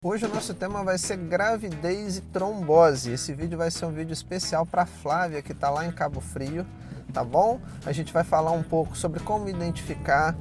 Hoje o nosso tema vai ser gravidez e trombose. Esse vídeo vai ser um vídeo especial para Flávia, que está lá em Cabo Frio, tá bom? A gente vai falar um pouco sobre como identificar,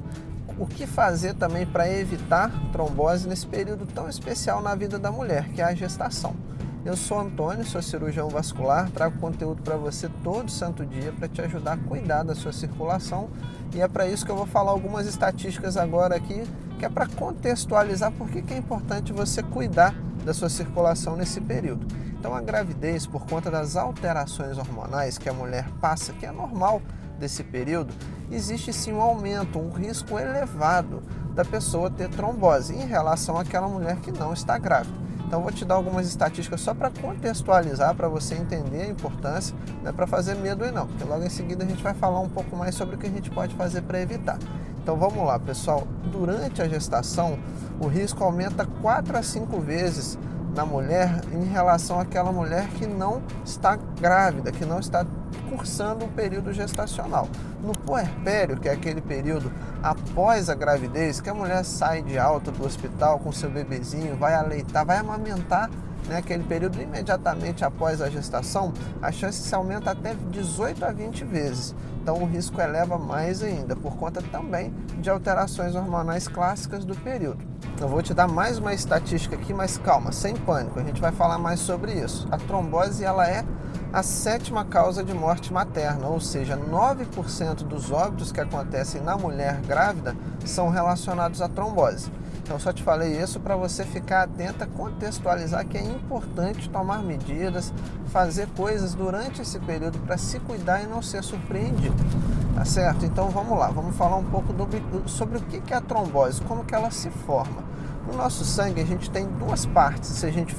o que fazer também para evitar trombose nesse período tão especial na vida da mulher, que é a gestação. Eu sou Antônio, sou cirurgião vascular, trago conteúdo para você todo santo dia para te ajudar a cuidar da sua circulação, e é para isso que eu vou falar algumas estatísticas agora aqui, que é para contextualizar por que é importante você cuidar da sua circulação nesse período. Então a gravidez, por conta das alterações hormonais que a mulher passa, que é normal desse período, existe sim um aumento, um risco elevado da pessoa ter trombose em relação àquela mulher que não está grávida. Então vou te dar algumas estatísticas só para contextualizar, para você entender a importância, não é para fazer medo aí não, porque logo em seguida a gente vai falar um pouco mais sobre o que a gente pode fazer para evitar. Então vamos lá, pessoal, durante a gestação o risco aumenta 4 a 5 vezes na mulher em relação àquela mulher que não está grávida, que não está cursando um período gestacional. No puerpério, que é aquele período após a gravidez, que a mulher sai de alta do hospital com seu bebezinho, vai aleitar, vai amamentar, aquele período imediatamente após a gestação, a chance se aumenta até 18 a 20 vezes. Então o risco eleva mais ainda, por conta também de alterações hormonais clássicas do período. Eu vou te dar mais uma estatística aqui, mas calma, sem pânico, a gente vai falar mais sobre isso. A trombose, ela é a 7ª causa de morte materna, ou seja, 9% dos óbitos que acontecem na mulher grávida são relacionados à trombose. Então só te falei isso para você ficar atenta, contextualizar que é importante tomar medidas, fazer coisas durante esse período para se cuidar e não ser surpreendido, tá certo? Então vamos lá, vamos falar um pouco sobre o que é a trombose, como que ela se forma. No nosso sangue a gente tem duas partes, se a gente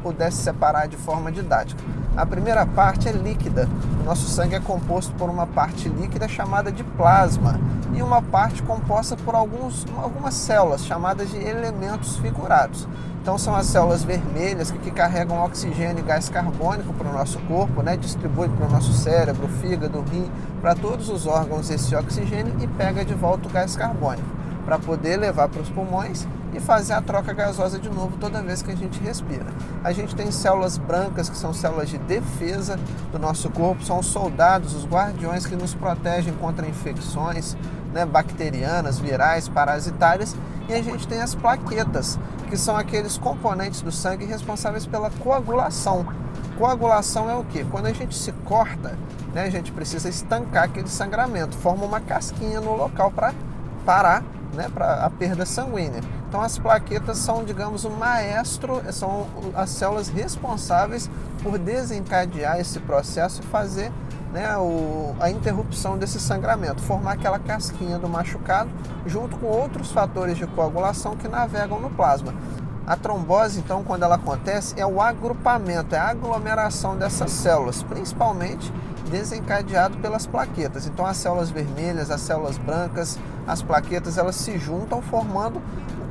pudesse separar de forma didática. A primeira parte é líquida. O nosso sangue é composto por uma parte líquida chamada de plasma e uma parte composta por algumas células chamadas de elementos figurados. Então são as células vermelhas que carregam oxigênio e gás carbônico para o nosso corpo, distribui para o nosso cérebro, fígado, rim, para todos os órgãos esse oxigênio e pega de volta o gás carbônico para poder levar para os pulmões e fazer a troca gasosa de novo toda vez que a gente respira. A gente tem células brancas, que são células de defesa do nosso corpo, são os soldados, os guardiões que nos protegem contra infecções, bacterianas, virais, parasitárias, e a gente tem as plaquetas, que são aqueles componentes do sangue responsáveis pela coagulação. Coagulação é o quê? Quando a gente se corta, a gente precisa estancar aquele sangramento, forma uma casquinha no local para parar, para a perda sanguínea. Então as plaquetas são, digamos, o maestro, são as células responsáveis por desencadear esse processo e fazer a interrupção desse sangramento, formar aquela casquinha do machucado, junto com outros fatores de coagulação que navegam no plasma. A trombose, então, quando ela acontece, é o agrupamento, é a aglomeração dessas células, principalmente desencadeado pelas plaquetas. Então as células vermelhas, as células brancas, as plaquetas, elas se juntam formando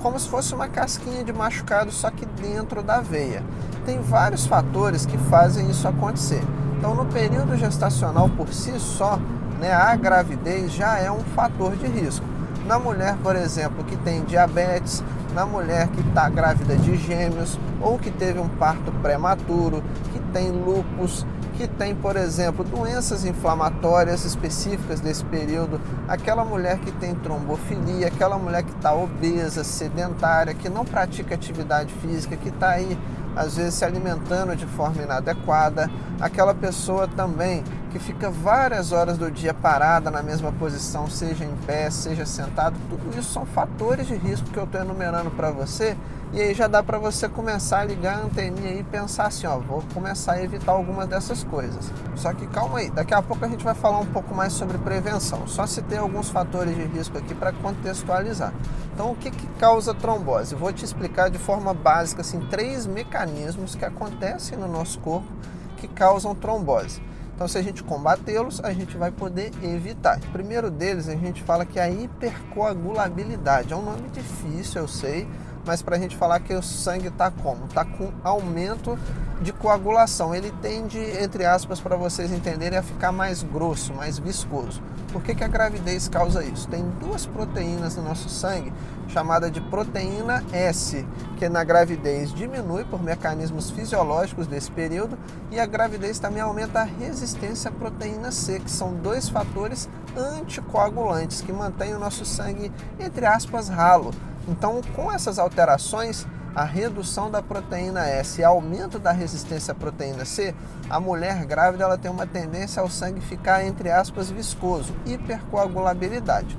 como se fosse uma casquinha de machucado, só que dentro da veia. Tem vários fatores que fazem isso acontecer. Então no período gestacional por si só, a gravidez já é um fator de risco. Na mulher, por exemplo, que tem diabetes, na mulher que está grávida de gêmeos ou que teve um parto prematuro, que tem lúpus, que tem, por exemplo, doenças inflamatórias específicas desse período, aquela mulher que tem trombofilia, aquela mulher que está obesa, sedentária, que não pratica atividade física, que está aí, às vezes, se alimentando de forma inadequada, aquela pessoa também que fica várias horas do dia parada na mesma posição, seja em pé, seja sentado, tudo isso são fatores de risco que eu estou enumerando para você, e aí já dá para você começar a ligar a anteninha e pensar assim, vou começar a evitar algumas dessas coisas. Só que calma aí, daqui a pouco a gente vai falar um pouco mais sobre prevenção, só citei alguns fatores de risco aqui para contextualizar. Então o que causa trombose? Eu vou te explicar de forma básica, assim, 3 mecanismos que acontecem no nosso corpo que causam trombose. Então, se a gente combatê-los, a gente vai poder evitar. O primeiro deles, a gente fala que é a hipercoagulabilidade. É um nome difícil, eu sei, mas para a gente falar que o sangue está como? Está com aumento de coagulação. Ele tende, entre aspas, para vocês entenderem, a ficar mais grosso, mais viscoso. Por que a gravidez causa isso? Tem duas proteínas no nosso sangue, chamada de proteína S, que na gravidez diminui por mecanismos fisiológicos desse período, e a gravidez também aumenta a resistência à proteína C, que são dois fatores anticoagulantes que mantêm o nosso sangue, entre aspas, ralo. Então, com essas alterações, a redução da proteína S e aumento da resistência à proteína C, a mulher grávida ela tem uma tendência ao sangue ficar, entre aspas, viscoso, hipercoagulabilidade.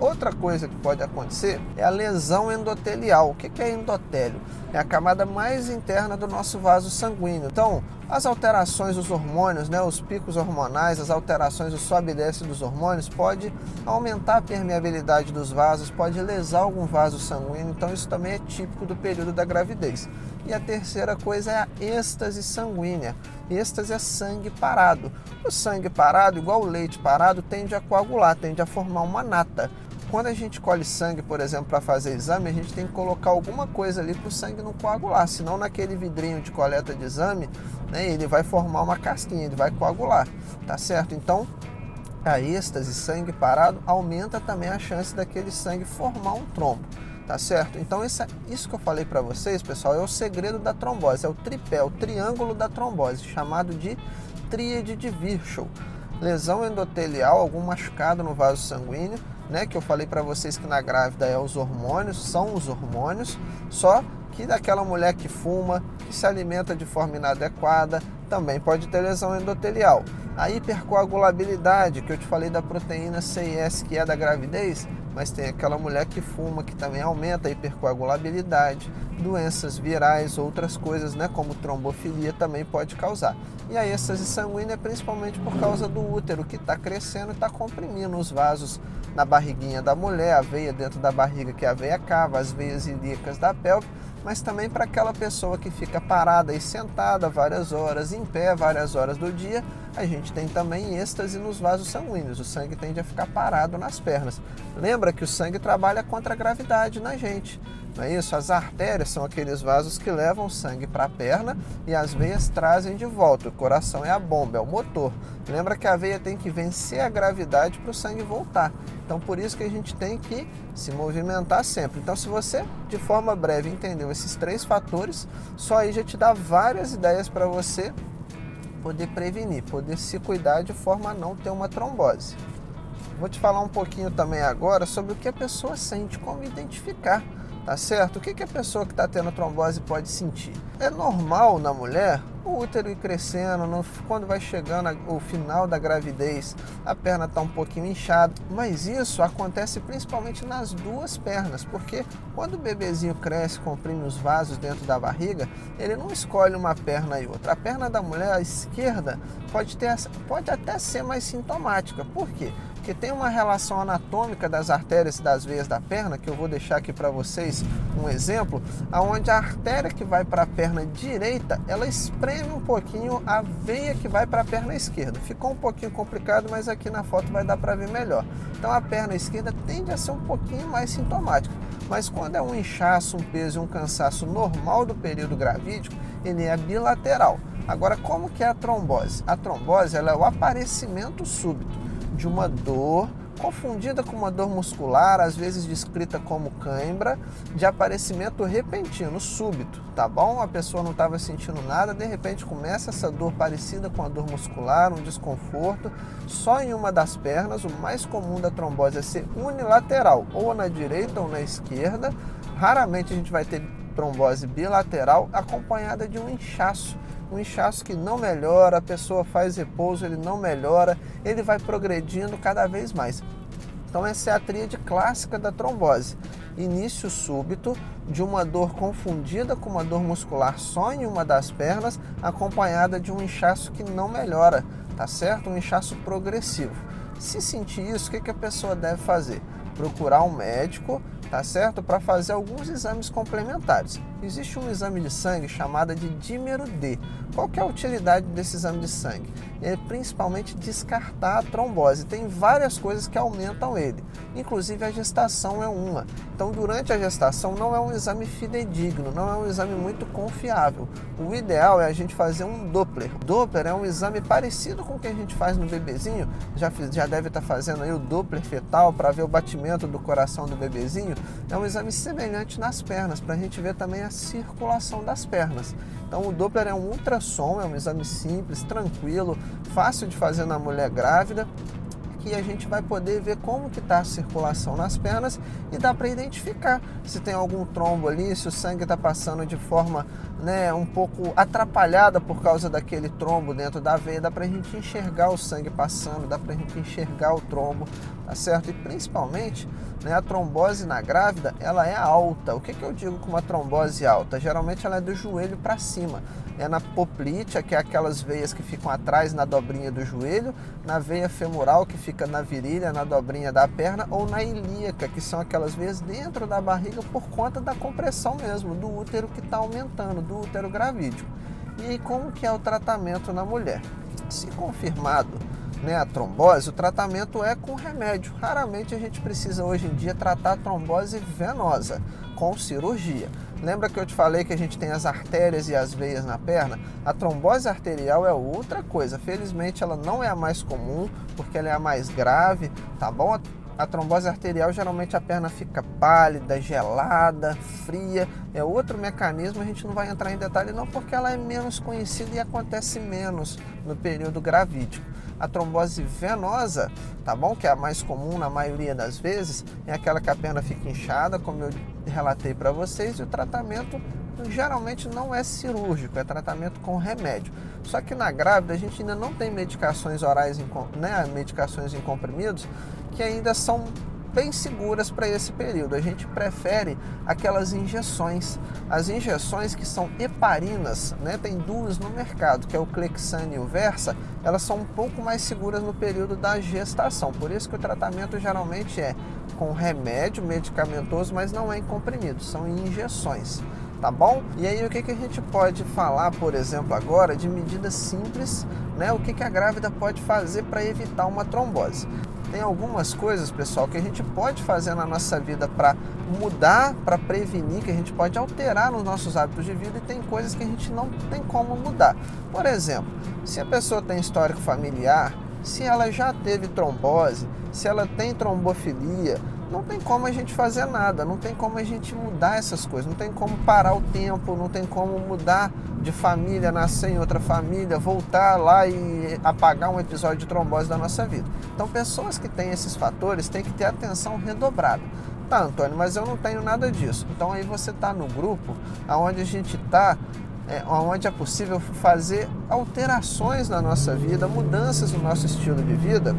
Outra coisa que pode acontecer é a lesão endotelial. O que é endotélio? É a camada mais interna do nosso vaso sanguíneo. Então, as alterações dos hormônios, os picos hormonais, as alterações do sobe e desce dos hormônios pode aumentar a permeabilidade dos vasos, pode lesar algum vaso sanguíneo. Então, isso também é típico do período da gravidez. E a terceira coisa é a êxtase sanguínea. Êxtase é sangue parado. O sangue parado, igual o leite parado, tende a coagular, tende a formar uma nata. Quando a gente colhe sangue, por exemplo, para fazer exame, a gente tem que colocar alguma coisa ali para o sangue não coagular, senão naquele vidrinho de coleta de exame, ele vai formar uma casquinha, ele vai coagular, tá certo? Então, a êxtase, sangue parado, aumenta também a chance daquele sangue formar um trombo, tá certo? Então, isso que eu falei para vocês, pessoal, é o segredo da trombose, é o tripé, o triângulo da trombose, chamado de tríade de Virchow. Lesão endotelial, algum machucado no vaso sanguíneo, que eu falei para vocês que na grávida são os hormônios, só que daquela mulher que fuma, que se alimenta de forma inadequada, também pode ter lesão endotelial. A hipercoagulabilidade, que eu te falei da proteína C e S, que é da gravidez, mas tem aquela mulher que fuma, que também aumenta a hipercoagulabilidade, doenças virais, outras coisas, como trombofilia, também pode causar. E a êxtase sanguínea é principalmente por causa do útero, que está crescendo e está comprimindo os vasos na barriguinha da mulher, a veia dentro da barriga, que é a veia cava, as veias ilíacas da pelve, mas também para aquela pessoa que fica parada e sentada várias horas, em pé várias horas do dia, a gente tem também êxtase nos vasos sanguíneos, o sangue tende a ficar parado nas pernas. Lembra que o sangue trabalha contra a gravidade na gente, não é isso? As artérias são aqueles vasos que levam o sangue para a perna e as veias trazem de volta, o coração é a bomba, é o motor. Lembra que a veia tem que vencer a gravidade para o sangue voltar, então por isso que a gente tem que se movimentar sempre. Então, se você, de forma breve, entendeu esses três fatores, só aí já te dá várias ideias para você poder prevenir, poder se cuidar de forma a não ter uma trombose. Vou te falar um pouquinho também agora sobre o que a pessoa sente, como identificar, tá certo? O que a pessoa que está tendo trombose pode sentir? É normal na mulher o útero ir crescendo, quando vai chegando o final da gravidez, a perna está um pouquinho inchada, mas isso acontece principalmente nas duas pernas, porque quando o bebezinho cresce, comprime os vasos dentro da barriga, ele não escolhe uma perna e outra. A perna da mulher, a esquerda, pode até ser mais sintomática. Por quê? Porque tem uma relação anatômica das artérias e das veias da perna, que eu vou deixar aqui para vocês um exemplo, onde a artéria que vai para a perna direita, ela espreme um pouquinho a veia que vai para a perna esquerda. Ficou um pouquinho complicado, mas aqui na foto vai dar para ver melhor. Então a perna esquerda tende a ser um pouquinho mais sintomática, mas quando é um inchaço, um peso e um cansaço normal do período gravídico, ele é bilateral. Agora, como que é a trombose? A trombose ela é o aparecimento súbito de uma dor, confundida com uma dor muscular, às vezes descrita como cãibra, de aparecimento repentino, súbito, tá bom? A pessoa não estava sentindo nada, de repente começa essa dor parecida com a dor muscular, um desconforto, só em uma das pernas. O mais comum da trombose é ser unilateral, ou na direita ou na esquerda. Raramente a gente vai ter trombose bilateral acompanhada de um inchaço que não melhora, a pessoa faz repouso, ele não melhora, ele vai progredindo cada vez mais. Então essa é a tríade clássica da trombose. Início súbito de uma dor confundida com uma dor muscular só em uma das pernas, acompanhada de um inchaço que não melhora, tá certo? Um inchaço progressivo. Se sentir isso, o que a pessoa deve fazer? Procurar um médico, tá certo? Para fazer alguns exames complementares. Existe um exame de sangue chamado de dímero D. Qual que é a utilidade desse exame de sangue? É principalmente descartar a trombose. Tem várias coisas que aumentam ele, inclusive a gestação é uma. Então, durante a gestação não é um exame fidedigno, não é um exame muito confiável. O ideal é a gente fazer um Doppler. Doppler é um exame parecido com o que a gente faz no bebezinho. Já deve estar fazendo aí o Doppler fetal para ver o batimento do coração do bebezinho. É um exame semelhante nas pernas, para a gente ver também a circulação das pernas. Então, o Doppler é um ultrassom, é um exame simples, tranquilo, fácil de fazer na mulher grávida, que a gente vai poder ver como que está a circulação nas pernas e dá para identificar se tem algum trombo ali, se o sangue está passando de forma um pouco atrapalhada por causa daquele trombo dentro da veia. Dá para a gente enxergar o sangue passando, dá para a gente enxergar o trombo, tá certo? E principalmente, a trombose na grávida, ela é alta. O que eu digo com uma trombose alta? Geralmente ela é do joelho para cima. É na poplítea, que é aquelas veias que ficam atrás na dobrinha do joelho, na veia femoral, que fica na virilha, na dobrinha da perna, ou na ilíaca, que são aquelas veias dentro da barriga por conta da compressão mesmo, do útero que está aumentando, do útero gravídico. E aí, como que é o tratamento na mulher? Se confirmado a trombose, o tratamento é com remédio. Raramente a gente precisa hoje em dia tratar a trombose venosa com cirurgia. Lembra que eu te falei que a gente tem as artérias e as veias na perna? A trombose arterial é outra coisa. Felizmente ela não é a mais comum, porque ela é a mais grave, tá bom? A trombose arterial, geralmente a perna fica pálida, gelada, fria. É outro mecanismo, a gente não vai entrar em detalhe não, porque ela é menos conhecida e acontece menos no período gravídico. A trombose venosa, tá bom? Que é a mais comum na maioria das vezes, é aquela que a perna fica inchada, como eu relatei para vocês, e o tratamento geralmente não é cirúrgico, é tratamento com remédio. Só que na grávida a gente ainda não tem medicações orais, medicações em comprimidos, que ainda são bem seguras para esse período. A gente prefere aquelas injeções. As injeções que são heparinas, tem duas no mercado, que é o Clexane e o Versa, elas são um pouco mais seguras no período da gestação. Por isso que o tratamento geralmente é com remédio medicamentoso, mas não é em comprimidos, são em injeções. Tá bom? E aí o que a gente pode falar, por exemplo, agora de medidas simples, o que a grávida pode fazer para evitar uma trombose? Tem algumas coisas, pessoal, que a gente pode fazer na nossa vida para mudar, para prevenir, que a gente pode alterar nos nossos hábitos de vida, e tem coisas que a gente não tem como mudar. Por exemplo, se a pessoa tem histórico familiar, se ela já teve trombose, se ela tem trombofilia, não tem como a gente fazer nada, não tem como a gente mudar essas coisas, não tem como parar o tempo, não tem como mudar de família, nascer em outra família, voltar lá e apagar um episódio de trombose da nossa vida. Então, pessoas que têm esses fatores têm que ter atenção redobrada. Tá, Antônio, mas eu não tenho nada disso. Então, aí você está no grupo onde a gente está, onde é possível fazer alterações na nossa vida, mudanças no nosso estilo de vida,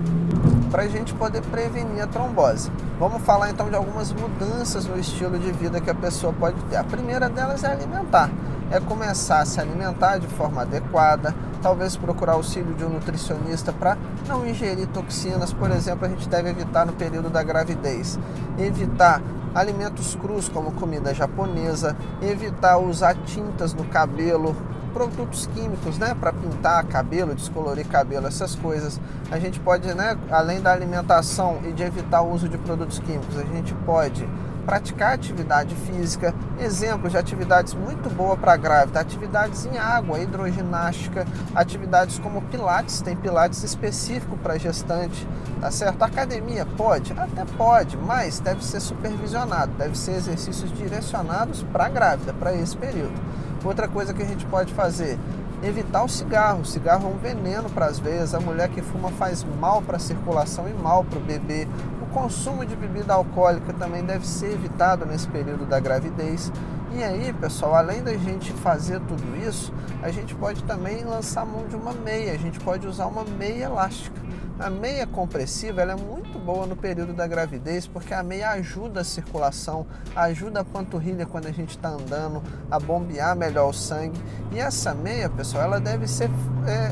para a gente poder prevenir a trombose. Vamos falar então de algumas mudanças no estilo de vida que a pessoa pode ter. A primeira delas é alimentar. É começar a se alimentar de forma adequada, talvez procurar auxílio de um nutricionista para não ingerir toxinas. Por exemplo, a gente deve evitar no período da gravidez, evitar alimentos crus como comida japonesa, evitar usar tintas no cabelo, produtos químicos, para pintar cabelo, descolorir cabelo, essas coisas. A gente pode, além da alimentação e de evitar o uso de produtos químicos, a gente pode praticar atividade física. Exemplos de atividades muito boas para a grávida: atividades em água, hidroginástica, atividades como pilates, tem pilates específico para gestante, tá certo? Academia pode? Até pode, mas deve ser supervisionado, deve ser exercícios direcionados para a grávida, para esse período. Outra coisa que a gente pode fazer: evitar o cigarro. O cigarro é um veneno para as veias. A mulher que fuma faz mal para a circulação e mal para o bebê. O consumo de bebida alcoólica também deve ser evitado nesse período da gravidez. E aí, pessoal, além da gente fazer tudo isso, a gente pode também lançar mão de uma meia. A gente pode usar uma meia elástica. A meia compressiva ela é muito boa no período da gravidez, porque a meia ajuda a circulação, ajuda a panturrilha quando a gente está andando, a bombear melhor o sangue. E essa meia, pessoal, ela deve ser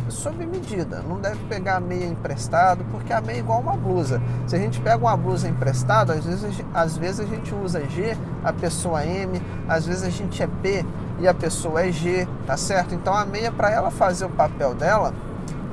sob medida, não deve pegar a meia emprestado, porque a meia é igual uma blusa. Se a gente pega uma blusa emprestada, às vezes a gente usa G, a pessoa M, às vezes a gente é P e a pessoa é G, tá certo? Então a meia, para ela fazer o papel dela,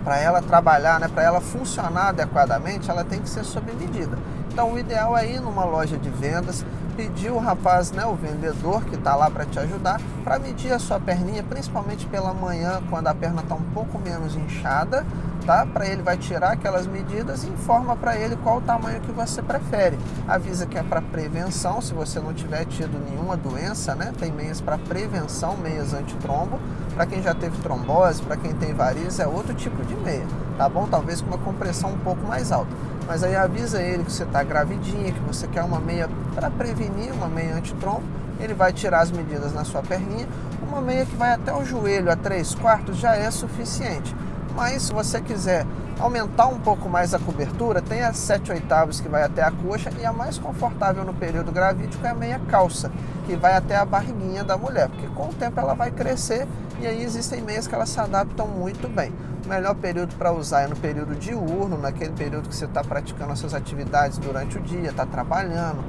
para ela trabalhar, para ela funcionar adequadamente, ela tem que ser sob medida. Então o ideal é ir numa loja de vendas, pedir o rapaz, o vendedor que está lá para te ajudar, para medir a sua perninha, principalmente pela manhã, quando a perna está um pouco menos inchada, tá? Para ele vai tirar aquelas medidas e informa para ele qual o tamanho que você prefere. Avisa que é para prevenção, se você não tiver tido nenhuma doença, tem meias para prevenção, meias antitrombo. Para quem já teve trombose, para quem tem varizes, é outro tipo de meia, tá bom? Talvez com uma compressão um pouco mais alta. Mas aí avisa ele que você está gravidinha, que você quer uma meia para prevenir, uma meia antitrombo. Ele vai tirar as medidas na sua perninha. Uma meia que vai até o joelho, a 3/4, já é suficiente. Mas se você quiser aumentar um pouco mais a cobertura, tem a 7/8 que vai até a coxa, e a mais confortável no período gravídico é a meia calça, que vai até a barriguinha da mulher, porque com o tempo ela vai crescer e aí existem meias que elas se adaptam muito bem. O melhor período para usar é no período diurno, naquele período que você está praticando as suas atividades durante o dia, está trabalhando,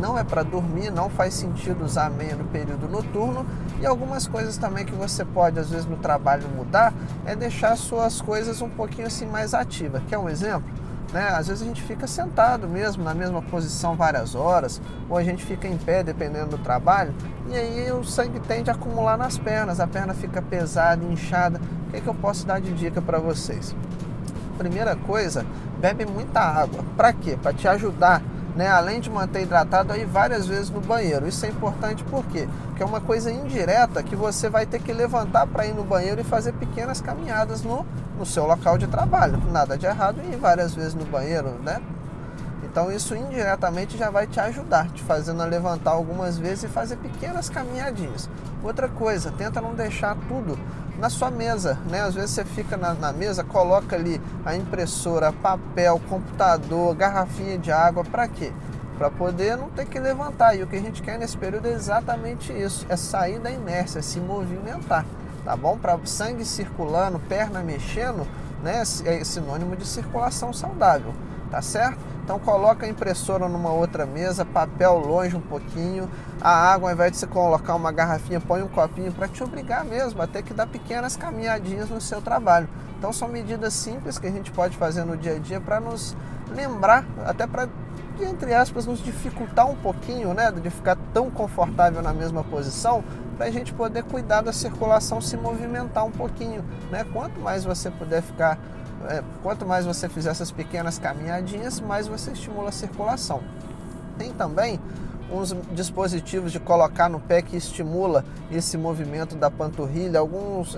Não é para dormir, não faz sentido usar a meia no período noturno. E algumas coisas também que você pode, às vezes, no trabalho mudar, é deixar suas coisas um pouquinho assim mais ativas. Quer um exemplo? Às vezes a gente fica sentado mesmo, na mesma posição várias horas, ou a gente fica em pé, dependendo do trabalho, e aí o sangue tende a acumular nas pernas, a perna fica pesada, inchada. O que eu posso dar de dica para vocês? Primeira coisa, bebe muita água. Para quê? Para te ajudar, além de manter hidratado, a ir várias vezes no banheiro. Isso é importante por quê? Porque é uma coisa indireta que você vai ter que levantar para ir no banheiro e fazer pequenas caminhadas no seu local de trabalho. Nada de errado em ir várias vezes no banheiro, Então isso indiretamente já vai te ajudar, te fazendo levantar algumas vezes e fazer pequenas caminhadinhas. Outra coisa, tenta não deixar tudo na sua mesa, Às vezes você fica na mesa, coloca ali a impressora, papel, computador, garrafinha de água, para quê? Para poder não ter que levantar. E o que a gente quer nesse período é exatamente isso, é sair da inércia, se movimentar, tá bom? Para sangue circulando, perna mexendo, é sinônimo de circulação saudável, tá certo? Então coloca a impressora numa outra mesa, papel longe um pouquinho, a água, ao invés de você colocar uma garrafinha, põe um copinho, para te obrigar mesmo a ter que dar pequenas caminhadinhas no seu trabalho. Então são medidas simples que a gente pode fazer no dia a dia para nos lembrar, até para, entre aspas, nos dificultar um pouquinho, de ficar tão confortável na mesma posição, para a gente poder cuidar da circulação, se movimentar um pouquinho, Quanto mais você puder ficar, quanto mais você fizer essas pequenas caminhadinhas, mais você estimula a circulação. Tem também uns dispositivos de colocar no pé que estimula esse movimento da panturrilha. Alguns,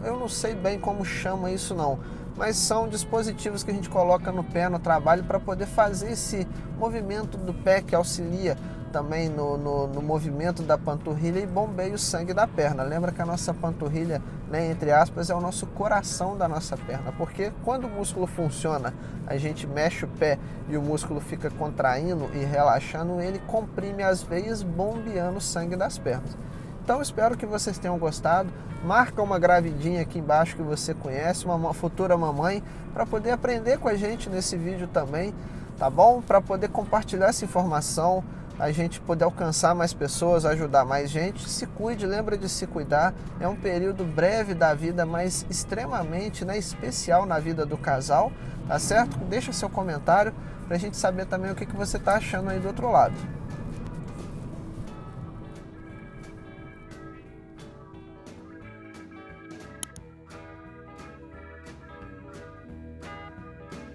eu não sei bem como chama isso não, mas são dispositivos que a gente coloca no pé no trabalho para poder fazer esse movimento do pé, que auxilia também no movimento da panturrilha e bombeia o sangue da perna. Lembra que a nossa panturrilha, entre aspas, é o nosso coração da nossa perna, porque quando o músculo funciona, a gente mexe o pé e o músculo fica contraindo e relaxando, ele comprime as veias, bombeando o sangue das pernas. Então espero que vocês tenham gostado. Marca uma gravidinha aqui embaixo que você conhece, uma futura mamãe, para poder aprender com a gente nesse vídeo também, tá bom? Para poder compartilhar essa informação, a gente poder alcançar mais pessoas, ajudar mais gente. Se cuide, lembra de se cuidar. É um período breve da vida, mas extremamente especial na vida do casal, tá certo? Deixa seu comentário para a gente saber também o que você está achando aí do outro lado.